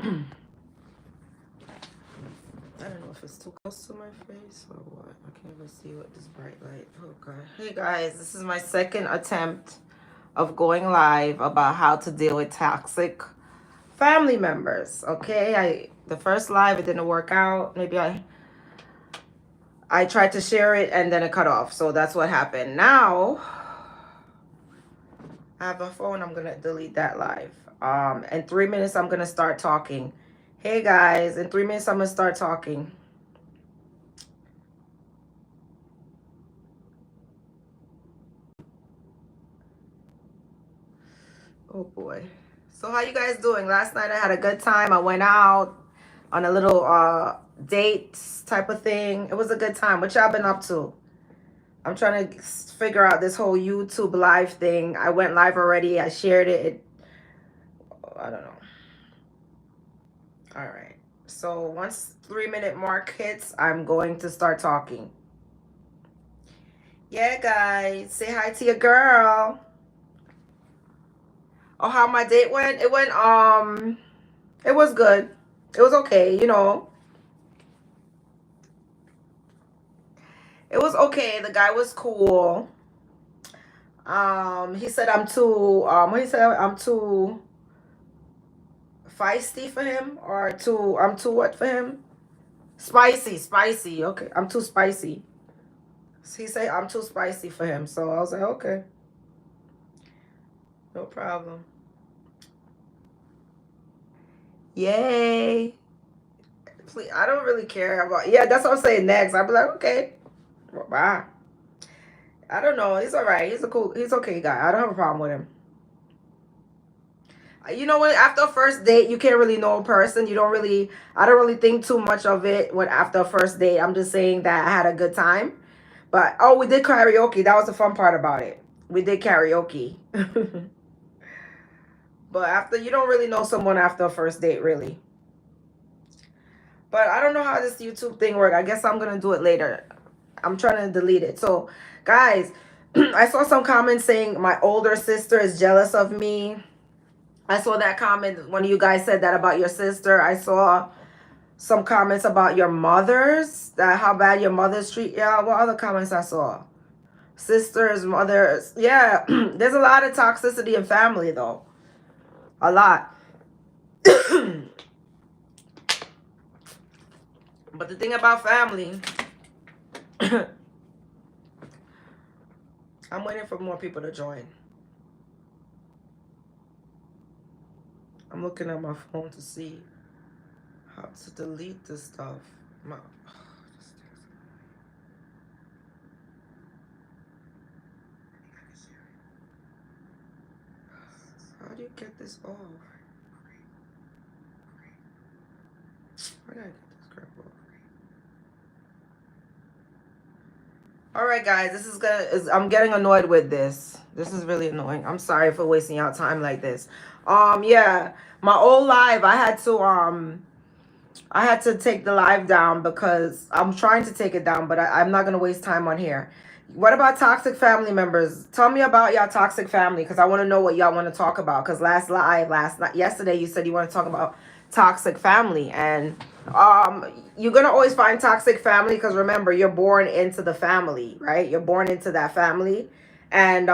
I don't know if it's too close to my face or what. I can't even see with this bright light. Oh god. Hey guys, this is my second attempt of going live about how to deal with toxic family members. Okay, the first live it didn't work out. Maybe I tried to share it and then it cut off. So that's what happened. Now I have a phone. I'm gonna delete that live. In 3 minutes I'm gonna start talking. Hey guys, in 3 minutes I'm gonna start talking. Oh boy. So how you guys doing? Last night I had a good time. I went out on a little date type of thing. It was a good time. What y'all been up to? I'm trying to figure out this whole YouTube live thing. I went live already. I shared it. I don't know. All right. So once 3 minute mark hits, I'm going to start talking. Yeah, guys. Say hi to your girl. Oh, how my date went? It was good. It was okay, you know. It was okay. The guy was cool. He said I'm too what he said, I'm too feisty for him, or I'm too what for him? Spicy. Okay. I'm too spicy. He said I'm too spicy for him. So I was like, okay. No problem. Yay. Please, I don't really care about, yeah, that's what I'm saying next. I'll be like, okay. Bye. I don't know. He's all right. He's okay guy. I don't have a problem with him. You know what? After a first date, you can't really know a person. I don't really think too much of it when after a first date. I'm just saying that I had a good time. But, oh, we did karaoke. That was the fun part about it. We did karaoke. But you don't really know someone after a first date, really. But I don't know how this YouTube thing works. I guess I'm going to do it later. I'm trying to delete it. So, guys, I saw some comments saying my older sister is jealous of me. I saw that comment. One of you guys said that about your sister. I saw some comments about your mothers, that how bad your mothers treat. Yeah, what other comments I saw? Sisters, mothers. Yeah, there's a lot of toxicity in family, though. A lot. But the thing about family, I'm waiting for more people to join. I'm looking at my phone to see how to delete this stuff. How do you get this off? Where did I get this crap off? All right, guys, I'm getting annoyed with this. This is really annoying. I'm sorry for wasting y'all time like this. Yeah, my old live, I had to take the live down because I'm trying to take it down, but I'm not gonna waste time on here. What about toxic family members? Tell me about y'all toxic family, because I want to know what y'all want to talk about. Because last night, yesterday, you said you want to talk about toxic family, and you're gonna always find toxic family because remember, you're born into the family, right? You're born into that family, and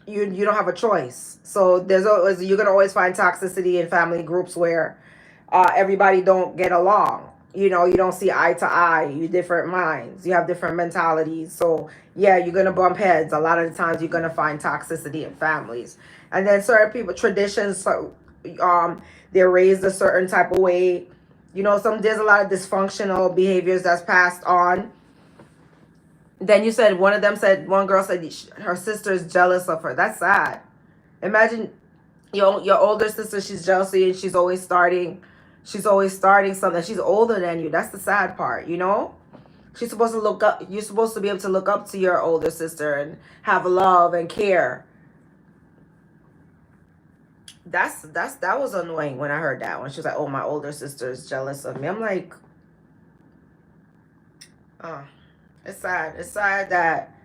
you don't have a choice. So you're gonna always find toxicity in family groups where everybody don't get along. You know, you don't see eye to eye. You different minds. You have different mentalities. So yeah, you're gonna bump heads. A lot of the times, you're gonna find toxicity in families. And then certain people, traditions. So, they're raised a certain type of way. You know, there's a lot of dysfunctional behaviors that's passed on. Then you said one girl said her sister is jealous of her. That's sad. Imagine your older sister. She's jealousy and she's always starting something. She's older than you. That's the sad part, you know? She's supposed to look up. You're supposed to be able to look up to your older sister and have love and care. That was annoying when I heard that. When she was like, "Oh, my older sister is jealous of me." I'm like, oh, it's sad. It's sad that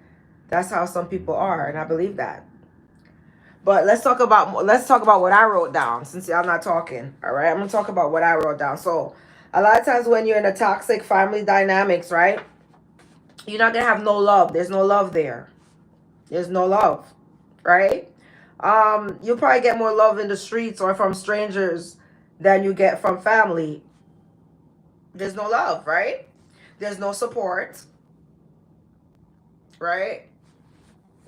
that's how some people are, and I believe that. But let's talk about what I wrote down since y'all not talking. All right, I'm gonna talk about what I wrote down. So a lot of times when you're in a toxic family dynamics, right, you're not gonna have no love. There's no love there. There's no love, right? You'll probably get more love in the streets or from strangers than you get from family. There's no love, right? There's no support, right?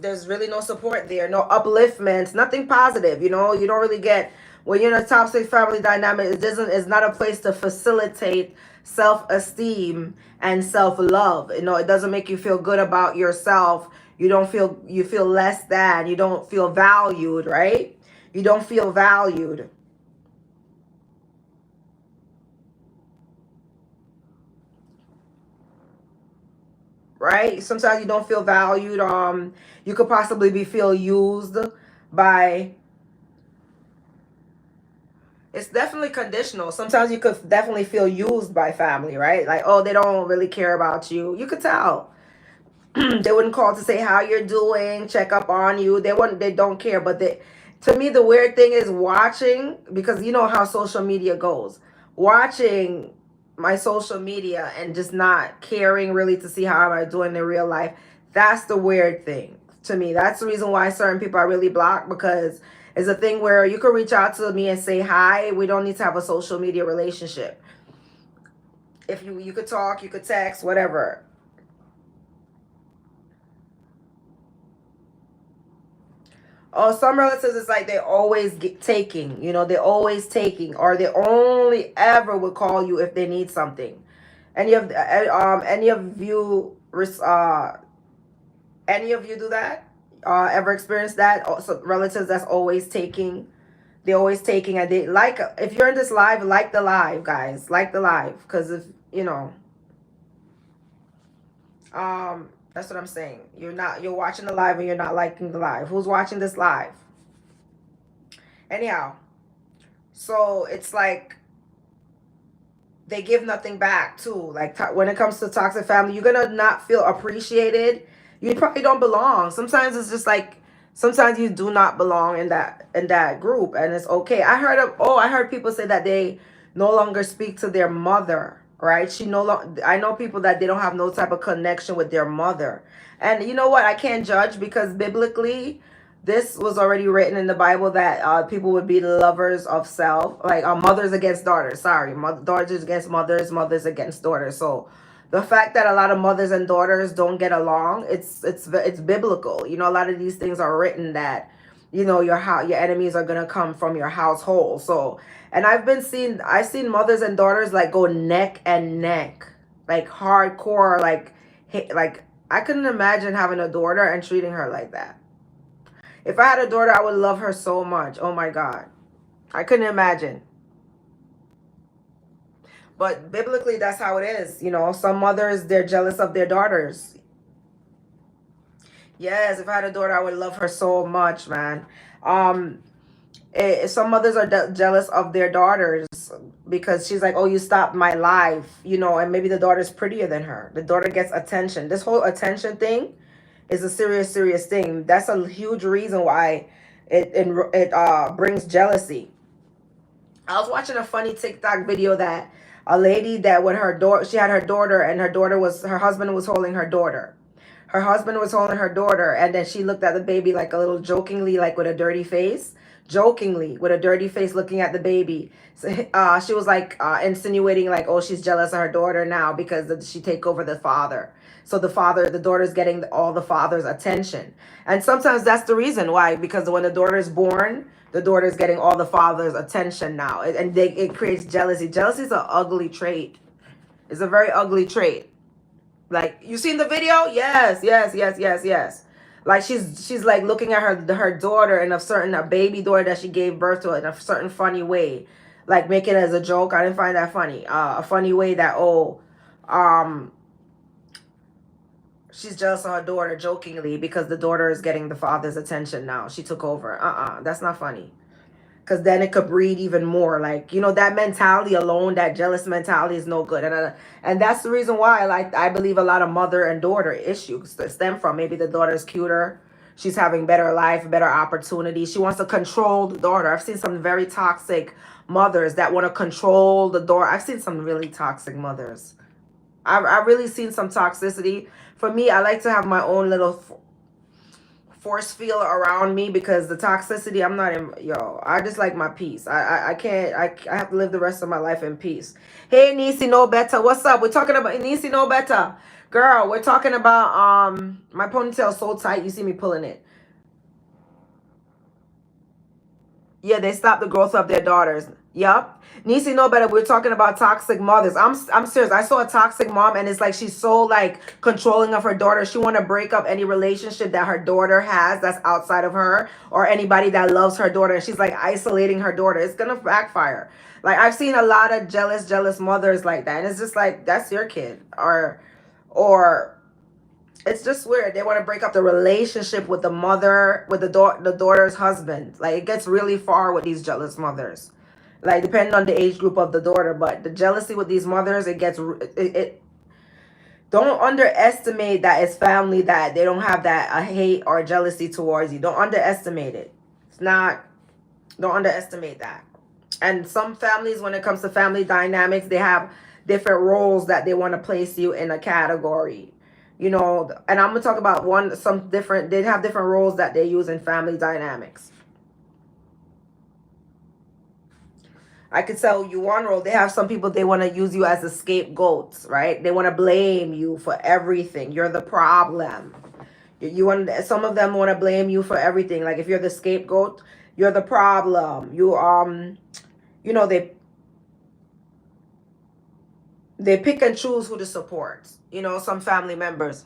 There's really no support there, no upliftment, nothing positive. You don't really get when you're in a toxic family dynamic. It's not a place to facilitate self-esteem and self-love. It doesn't make you feel good about yourself. You feel less than. You don't feel valued, right? You don't feel valued. Right? Sometimes you don't feel valued. You could possibly feel used by. It's definitely conditional. Sometimes you could definitely feel used by family, right? Like, oh, they don't really care about you. You could tell. They wouldn't call to say how you're doing, check up on you. They don't care. But to me, the weird thing is watching, because you know how social media goes. Watching my social media and just not caring really to see how am I doing in real life. That's the weird thing to me. That's the reason why certain people are really blocked, because it's a thing where you could reach out to me and say hi. We don't need to have a social media relationship. If you could talk, you could text, whatever. Oh, some relatives, it's like they always get taking, they're always taking, or they only ever would call you if they need something. Any of you do that? Ever experienced that? Also, relatives that's always taking, they're always taking, and they like, if you're in this live, like the live, guys, like the live, because if that's what I'm saying. You're watching the live and you're not liking the live. Who's watching this live? Anyhow, so it's like they give nothing back too. Like when it comes to toxic family, you're gonna not feel appreciated. You probably don't belong. Sometimes it's just like sometimes you do not belong in that group, and it's okay. I heard people say that they no longer speak to their mother. Right? I know people that they don't have no type of connection with their mother. And you know what? I can't judge, because biblically, this was already written in the Bible that people would be lovers of self, like mothers against daughters. Sorry, daughters against mothers, mothers against daughters. So the fact that a lot of mothers and daughters don't get along, it's biblical. A lot of these things are written that your enemies are gonna come from your household. So, and I've seen mothers and daughters like go neck and neck, like hardcore, like I couldn't imagine having a daughter and treating her like that. If I had a daughter, I would love her so much. Oh my God. I couldn't imagine. But biblically, that's how it is. Some mothers, they're jealous of their daughters. Yes, if I had a daughter, I would love her so much, man. Some mothers are jealous of their daughters because she's like, oh, you stopped my life, and maybe the daughter's prettier than her. The daughter gets attention. This whole attention thing is a serious, serious thing. That's a huge reason why it brings jealousy. I was watching a funny TikTok video that a lady that when her daughter, she had her daughter, and her husband was holding her daughter. Her husband was holding her daughter, and then she looked at the baby like a little jokingly, like with a dirty face. Jokingly, with a dirty face, looking at the baby. So, she was like insinuating like, oh, she's jealous of her daughter now because she take over the father. So the daughter's getting all the father's attention. And sometimes that's the reason why, because when the daughter is born, the daughter's getting all the father's attention now. And it creates jealousy. Jealousy is an ugly trait. It's a very ugly trait. Like, you seen the video? Yes, yes, yes, yes, yes. Like she's like looking at her daughter in a baby daughter that she gave birth to in a certain funny way, like make it as a joke. I didn't find that funny. A funny way that she's jealous of her daughter jokingly because the daughter is getting the father's attention now. She took over. That's not funny. Because then it could breed even more. Like, that mentality alone, that jealous mentality is no good. And that's the reason why, like, I believe a lot of mother and daughter issues that stem from maybe the daughter's cuter. she's having better life, better opportunities. She wants to control the daughter. I've seen some very toxic mothers that want to control the daughter. I've seen some really toxic mothers. I've really seen some toxicity. For me, I like to have my own little force field around me, because the toxicity, I'm not in, yo, I just like my peace. I can't, I have to live the rest of my life in peace. Hey, Nisi Know Better, what's up? We're talking about Nisi Know Better. Girl, we're talking about, my ponytail so tight, you see me pulling it. Yeah, they stop the growth of their daughters. Yup. Nisi Know Better. We're talking about toxic mothers. I'm serious. I saw a toxic mom, and it's like she's so like controlling of her daughter. She want to break up any relationship that her daughter has that's outside of her, or anybody that loves her daughter. And she's like isolating her daughter. It's gonna backfire. Like I've seen a lot of jealous mothers like that, and it's just like that's your kid, or it's just weird. They want to break up the relationship with the mother, with the daughter's husband. Like it gets really far with these jealous mothers. Like depending on the age group of the daughter, but the jealousy with these mothers, it gets it. Don't underestimate that it's family, that they don't have that a hate or jealousy towards you. Don't underestimate it. It's not. Don't underestimate that. And some families, when it comes to family dynamics, they have different roles that they want to place you in a category. You know, and I'm gonna talk about they have different roles that they use in family dynamics. I could tell you one role. They have some people, they want to use you as a scapegoat, right? They want to blame you for everything. You're the problem. You want, some of them want to blame you for everything. Like if you're the scapegoat, you're the problem. You know, they pick and choose who to support. You know, some family members.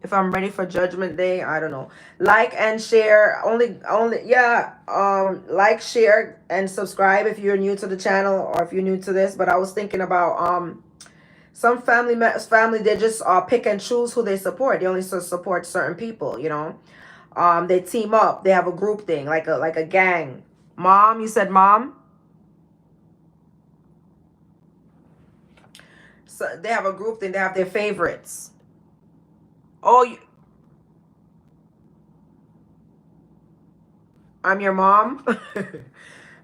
If I'm ready for Judgment Day, I don't know. Like and share. Only yeah. Like, share, and subscribe if you're new to the channel, or if you're new to this. But I was thinking about some family, they just pick and choose who they support. They only support certain people. You know. They team up. They have a group thing, like a gang. Mom, you said mom. So they have a group thing. They have their favorites. Oh, I'm your mom.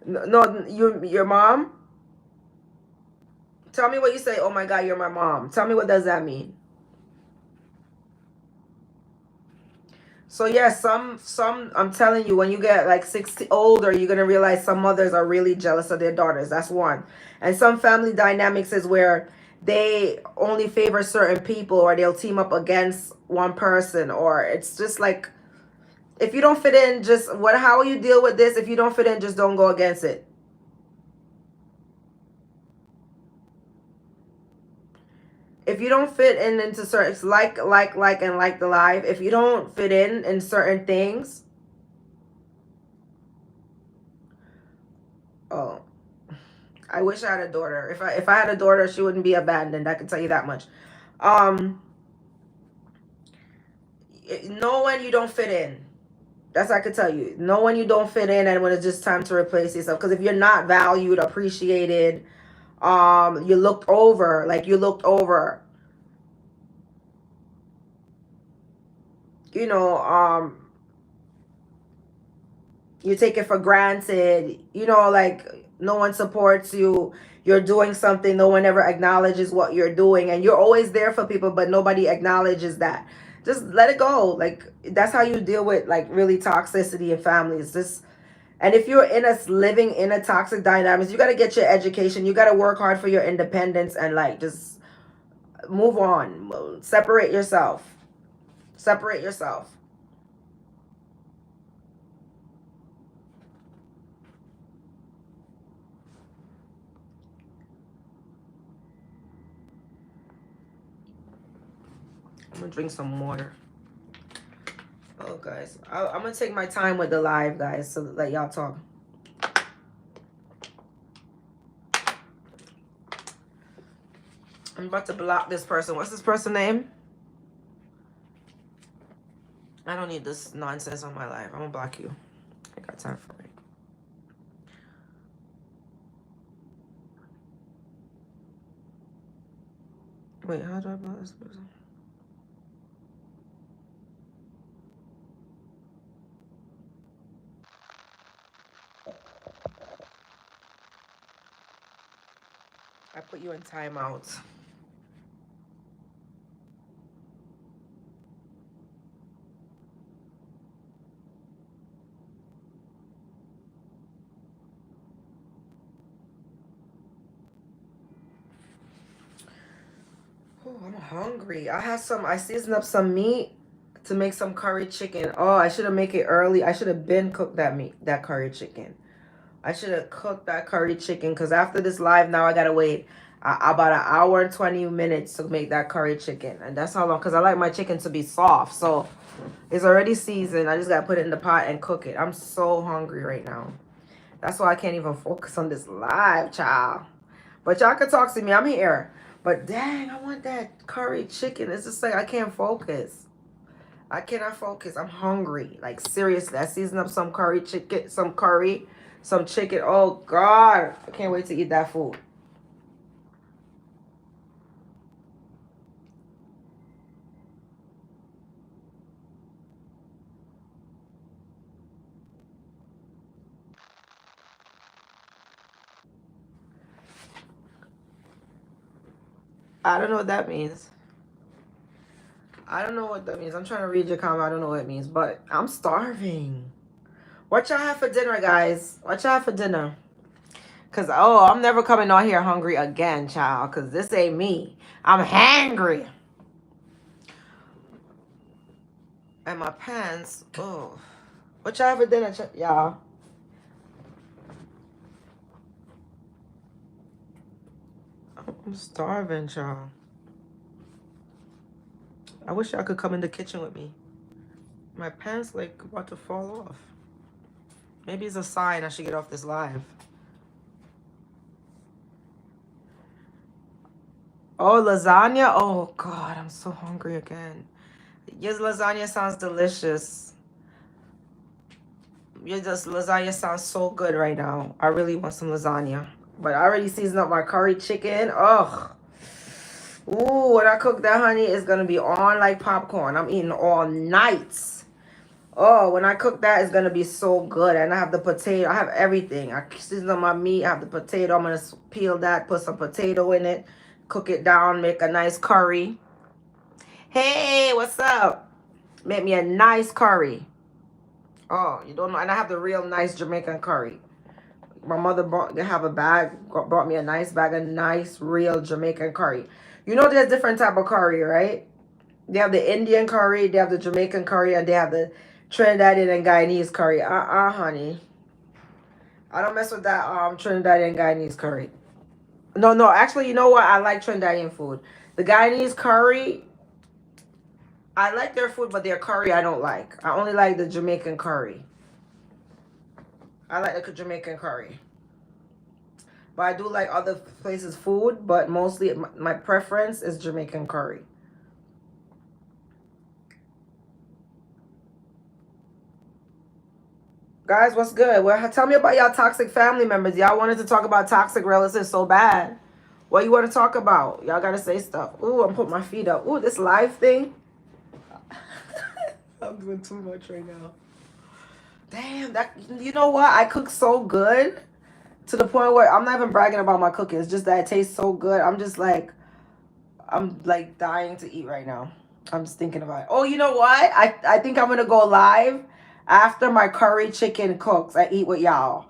No, your mom. Tell me what you say. Oh my God, you're my mom. Tell me, what does that mean? So yeah, some I'm telling you, when you get like 60 older, you're gonna realize some mothers are really jealous of their daughters. That's one. And some family dynamics is where they only favor certain people, or they'll team up against one person, or it's just like, if you don't fit in, just how you deal with this. If you don't fit in, just don't go against it. If you don't fit in into certain, it's and like the life. If you don't fit in certain things, oh, I wish I had a daughter. If I had a daughter, she wouldn't be abandoned. I can tell you that much. Um, know when you don't fit in. That's I could tell you. Know when you don't fit in, and when it's just time to replace yourself. Because if you're not valued, appreciated, you looked over, you know, you take it for granted, you know, like no one supports you, you're doing something, no one ever acknowledges what you're doing, and you're always there for people, but nobody acknowledges that. Just let it go. Like that's how you deal with like really toxicity in families. Just, and if you're living in a toxic dynamics, you got to get your education, you got to work hard for your independence, and like just move on. Separate yourself. I'm gonna drink some water. Oh, guys, I'm gonna take my time with the live, guys, so let y'all talk. I'm about to block this person. What's this person's name? I don't need this nonsense on my life. I'm gonna block you. I got time for it. Wait, how do I block this person? I put you in timeout. Oh, I'm hungry. I seasoned up some meat to make some curry chicken. Oh, I should have make it early. I should have been cooked that curry chicken. I should have cooked that curry chicken because after this live now I gotta wait about an hour and 20 minutes to make that curry chicken, and that's how long. Because I like my chicken to be soft, so it's already seasoned. I just gotta put it in the pot and cook it. I'm so hungry right now. That's why I can't even focus on this live, child. But y'all can talk to me. I'm here. But dang, I want that curry chicken. It's just like I can't focus. I cannot focus. I'm hungry. Like seriously, I seasoned up some curry chicken, some chicken. Oh God, I can't wait to eat that food. I don't know what that means. I don't know what that means. I'm trying to read your comment. I don't know what it means, but I'm starving. What y'all have for dinner, guys? What y'all have for dinner? Cause I'm never coming on here hungry again, child. Cause this ain't me. I'm hangry. And my pants. Oh, what y'all have for dinner, y'all? I'm starving, child. I wish y'all could come in the kitchen with me. My pants like about to fall off. Maybe it's a sign I should get off this live. Oh, lasagna. Oh God, I'm so hungry again. Yes, lasagna sounds delicious. Lasagna sounds so good right now. I really want some lasagna. But I already seasoned up my curry chicken. Ugh. Ooh, when I cook that, honey, it's gonna be on like popcorn. I'm eating all night. Oh, when I cook that, it's gonna be so good. And I have the potato. I have everything. I season up my meat. I have the potato. I'm gonna peel that, put some potato in it, cook it down, make a nice curry. Hey, what's up? Make me a nice curry. Oh, you don't know. And I have the real nice Jamaican curry. My mother brought me a nice bag of nice real Jamaican curry. You know there's different type of curry, right? They have the Indian curry, they have the Jamaican curry, and they have the Trinidadian and Guyanese curry. Honey. I don't mess with that Trinidadian Guyanese curry. No, actually, you know what? I like Trinidadian food. The Guyanese curry, I like their food, but their curry I don't like. I only like the Jamaican curry. I like the Jamaican curry. But I do like other places' food, but mostly my preference is Jamaican curry. Guys, what's good? Well, tell me about y'all toxic family members. Y'all wanted to talk about toxic relatives so bad. What you want to talk about? Y'all gotta say stuff. Ooh, I'm putting my feet up. Ooh, this live thing. I'm doing too much right now. Damn, that you know what? I cook so good to the point where I'm not even bragging about my cooking. It's just that it tastes so good. I'm like dying to eat right now. I'm just thinking about it. Oh, you know what? I think I'm gonna go live after my curry chicken cooks. I eat with y'all.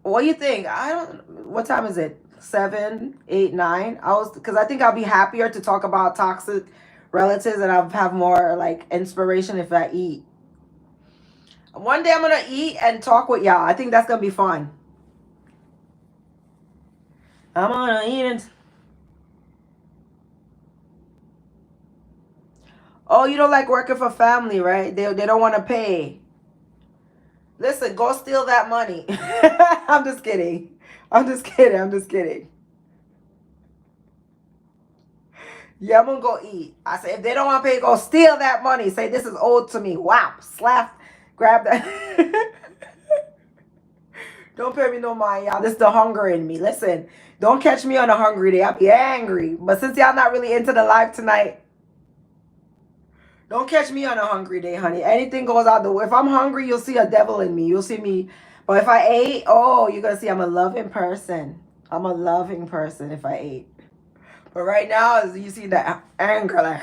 What do you think? I don't. What time is it? 7, 8, 9. Because I think I'll be happier to talk about toxic relatives, and I'll have more like inspiration if I eat. One day I'm gonna eat and talk with y'all. I think that's gonna be fun. I'm gonna eat it. Oh, you don't like working for family, right? They don't want to pay. Listen, go steal that money. I'm just kidding. I'm just kidding. I'm just kidding. Yeah, I'm gonna go eat. I say if they don't want to pay, go steal that money. Say this is owed to me. Wow, slap, grab that. Don't pay me no mind, y'all. This is the hunger in me. Listen, don't catch me on a hungry day. I'll be angry. But since y'all not really into the live tonight, don't catch me on a hungry day, honey. Anything goes out the way. If I'm hungry, you'll see a devil in me. You'll see me. But if I ate, oh, you're gonna see I'm a loving person. I'm a loving person if I ate. But right now, as you see the anger, like,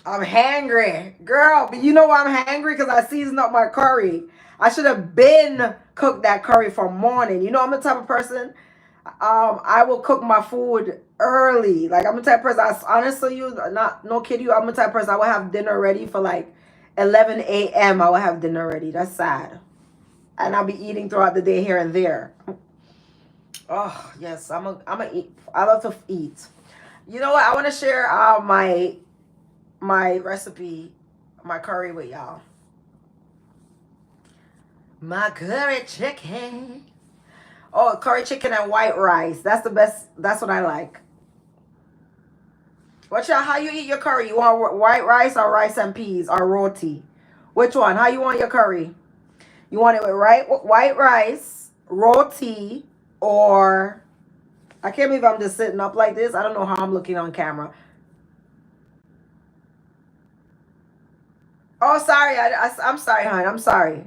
I'm hangry. Girl, but you know why I'm hangry? Because I seasoned up my curry. I should have been cooked that curry for morning. You know, I'm the type of person, I will cook my food early. Like, I'm the type of person, honestly, not, no kid you, I'm the type of person, I will have dinner ready for like 11 a.m. I will have dinner ready. That's sad. And I'll be eating throughout the day here and there. Oh, yes, I'm a eat. I love to eat. You know what? I want to share my recipe, my curry with y'all. My curry chicken. Oh, curry chicken and white rice. That's the best. That's what I like. What y'all? How you eat your curry? You want white rice or rice and peas or roti? Which one? How you want your curry? You want it with white rice, roti, or I can't believe I'm just sitting up like this. I don't know how I'm looking on camera. Oh, sorry. I'm sorry, hon. I'm sorry.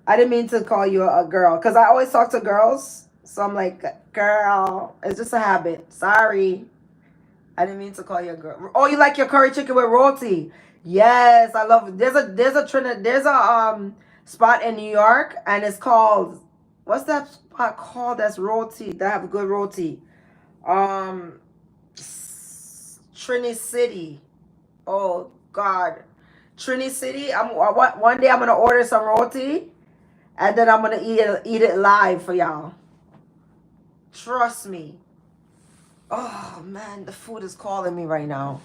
I didn't mean to call you a girl because I always talk to girls. So I'm like, girl, it's just a habit. Sorry. I didn't mean to call you a girl. Oh, you like your curry chicken with roti? Yes, I love it. There's a spot in New York and it's called, what's that spot called that's roti? That have good roti. Um Trinity City. Oh God. Trinity City. One day I'm gonna order some roti and then I'm gonna eat it live for y'all. Trust me. Oh man, the food is calling me right now.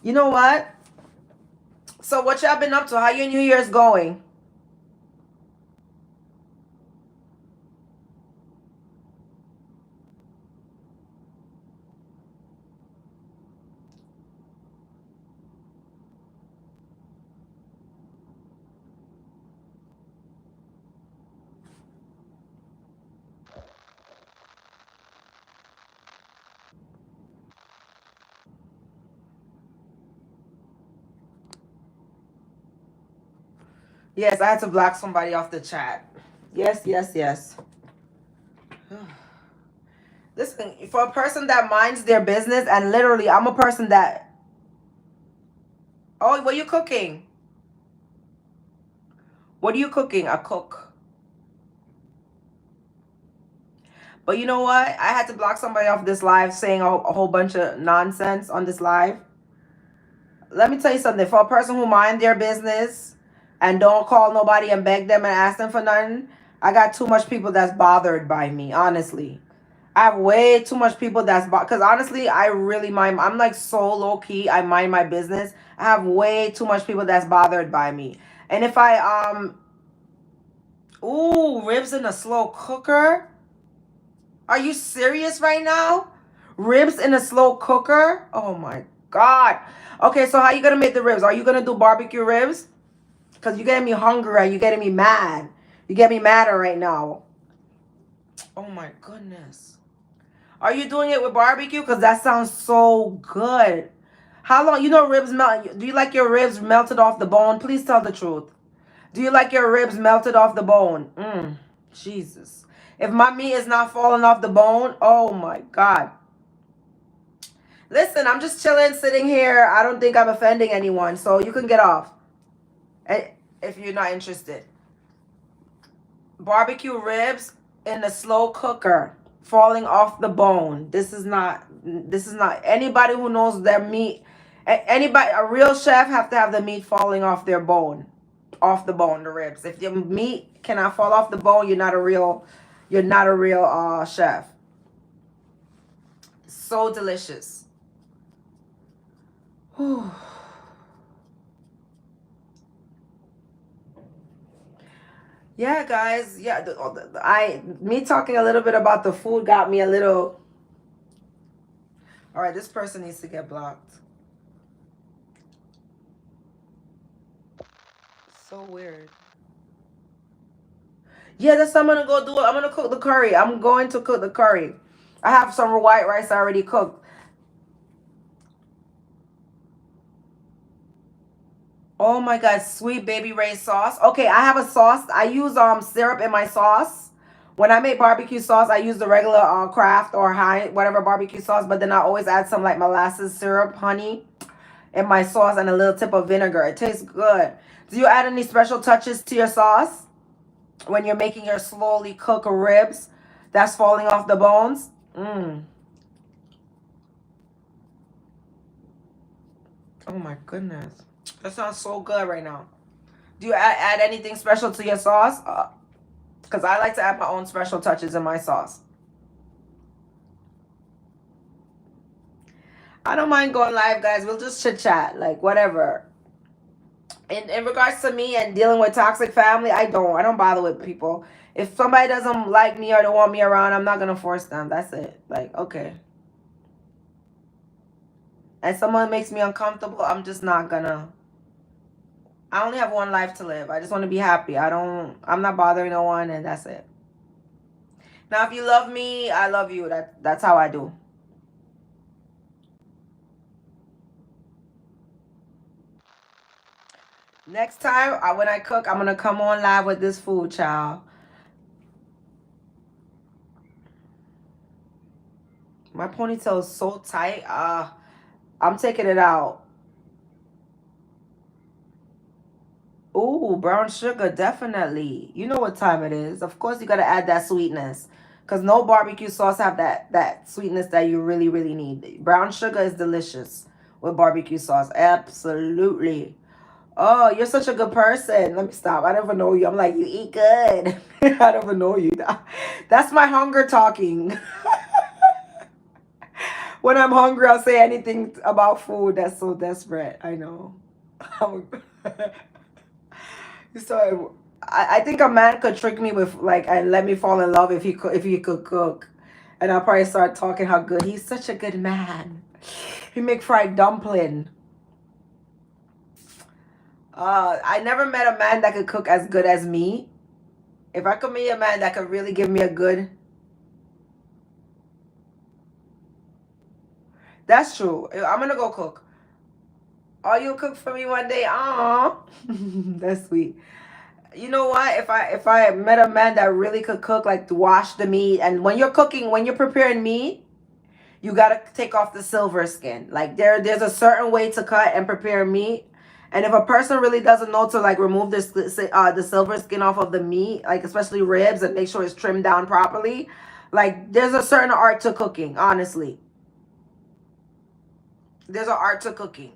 You know what? So what y'all been up to? How your New Year's going? Yes, I had to block somebody off the chat. Yes, yes, yes. Listen, for a person that minds their business, and literally, I'm a person that. Oh, what are you cooking? What are you cooking? A cook. But you know what? I had to block somebody off this live saying a whole bunch of nonsense on this live. Let me tell you something. For a person who mind their business and don't call nobody and beg them and ask them for nothing, I got too much people that's bothered by me, honestly. I have way too much people that's because honestly, I really mind. I'm like so low key. I mind my business. I have way too much people that's bothered by me. And if ooh, ribs in a slow cooker. Are you serious right now? Ribs in a slow cooker? Oh my God. Okay, so how you gonna make the ribs? Are you gonna do barbecue ribs? Because you're getting me hungry. You're getting me mad. You get me madder right now. Oh my goodness. Are you doing it with barbecue? Because that sounds so good. How long? You know ribs melt. Do you like your ribs melted off the bone? Please tell the truth. Do you like your ribs melted off the bone? Jesus. If my meat is not falling off the bone, oh my God. Listen, I'm just chilling, sitting here. I don't think I'm offending anyone, so you can get off if you're not interested. Barbecue ribs in a slow cooker, falling off the bone. This is not anybody who knows their meat. Anybody, a real chef have to have the meat falling off their bone, off the bone, the ribs. If your meat cannot fall off the bone, you're not a real chef. So delicious. Whew. Yeah, guys. Yeah, me talking a little bit about the food got me a little. All right, this person needs to get blocked. So weird. Yeah, that's what I'm gonna go do. I'm gonna cook the curry. I'm going to cook the curry. I have some white rice already cooked. Oh my god, sweet baby Ray sauce. Okay, I have a sauce. I use syrup in my sauce. When I make barbecue sauce, I use the regular Kraft or high whatever barbecue sauce, but then I always add some like molasses syrup, honey in my sauce and a little tip of vinegar. It tastes good. Do you add any special touches to your sauce when you're making your slowly cook ribs that's falling off the bones? Mm. Oh my goodness. That sounds so good right now. Do you add anything special to your sauce? Because I like to add my own special touches in my sauce. I don't mind going live, guys. We'll just chit chat, like whatever. In regards to me and dealing with toxic family, I don't bother with people. If somebody doesn't like me or don't want me around, I'm not gonna force them. That's it. Like, okay. And someone makes me uncomfortable, I'm just not gonna. I only have one life to live. I just want to be happy. I'm not bothering no one, and that's it. Now, if you love me, I love you. That's how I do. Next time, when I cook, I'm gonna come on live with this food, child. My ponytail is so tight. I'm taking it out. Ooh, brown sugar, definitely. You know what time it is. Of course, you gotta add that sweetness, cause no barbecue sauce have that sweetness that you really really need. Brown sugar is delicious with barbecue sauce. Absolutely. Oh, you're such a good person. Let me stop. I never know you. I'm like, you eat good. I never know you. That's my hunger talking. When I'm hungry, I'll say anything about food. That's so desperate. I know. So I think a man could trick me with like and let me fall in love if he could cook, and I'll probably start talking how good he's such a good man. He make fried dumpling. I never met a man that could cook as good as me. If I could meet a man that could really give me a good, that's true. I'm gonna go cook. Oh, you'll cook for me one day? Aw, that's sweet. You know what? If I met a man that really could cook, like to wash the meat, and when you're cooking, when you're preparing meat, you gotta take off the silver skin. Like there's a certain way to cut and prepare meat. And if a person really doesn't know to like remove the silver skin off of the meat, like especially ribs, and make sure it's trimmed down properly, like there's a certain art to cooking. Honestly, there's an art to cooking.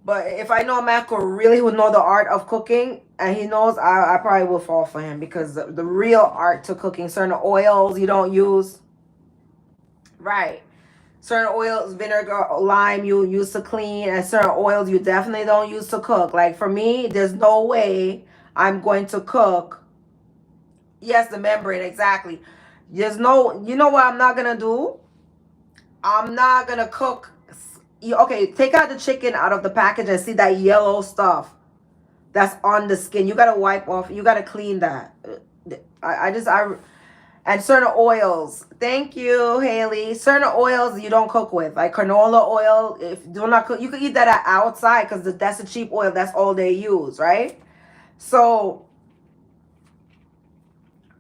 But if I know a man who really would know the art of cooking, and he knows, I probably will fall for him because the real art to cooking, certain oils you don't use, right? Certain oils, vinegar, lime, you use to clean, and certain oils you definitely don't use to cook. Like for me, there's no way I'm going to cook. Yes, the membrane, exactly. There's no, you know what I'm not gonna do? I'm not gonna cook. Okay, take out the chicken out of the package and see that yellow stuff that's on the skin. You gotta wipe off. You gotta clean that. I just I and certain oils. Thank you, Haley. Certain oils you don't cook with, like canola oil. If do not cook, you can eat that outside because that's a cheap oil. That's all they use, right? So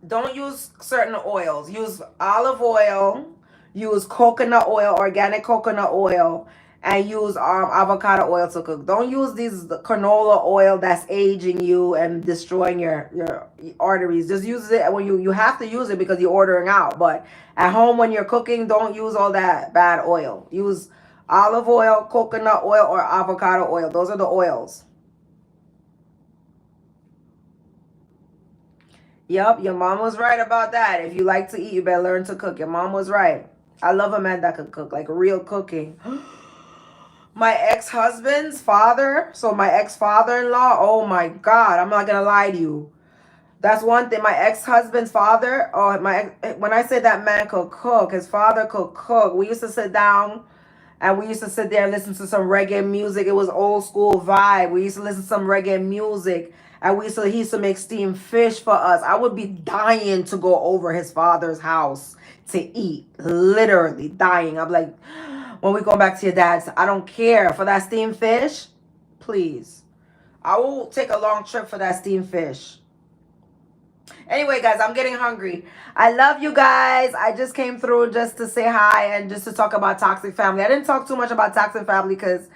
don't use certain oils. Use olive oil. Use coconut oil, organic coconut oil, and use avocado oil to cook. Don't use these canola oil that's aging you and destroying your arteries. Just use it when you have to use it because you're ordering out. But at home when you're cooking, don't use all that bad oil. Use olive oil, coconut oil, or avocado oil. Those are the oils. Yep, your mom was right about that. If you like to eat, you better learn to cook. Your mom was right. I love a man that can cook, like real cooking. My ex-husband's father, so my ex-father-in-law, oh my God, I'm not gonna lie to you. That's one thing. My ex-husband's father, when I say that man could cook, his father could cook. We used to sit down And we used to sit there and listen to some reggae music. It was old school vibe. We used to listen to some reggae music. And he used to make steamed fish for us. I would be dying to go over his father's house to eat. Literally dying. I'm like, when we go back to your dad's, I don't care. For that steamed fish, please. I will take a long trip for that steamed fish. Anyway, guys, I'm getting hungry. I love you guys. I just came through just to say hi and just to talk about toxic family. I didn't talk too much about toxic family because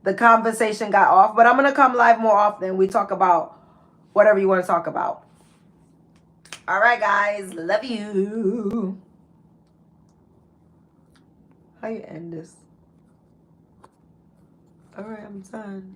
the conversation got off, but I'm going to come live more often. We talk about whatever you want to talk about. All right, guys. Love you. How you end this? All right, I'm done.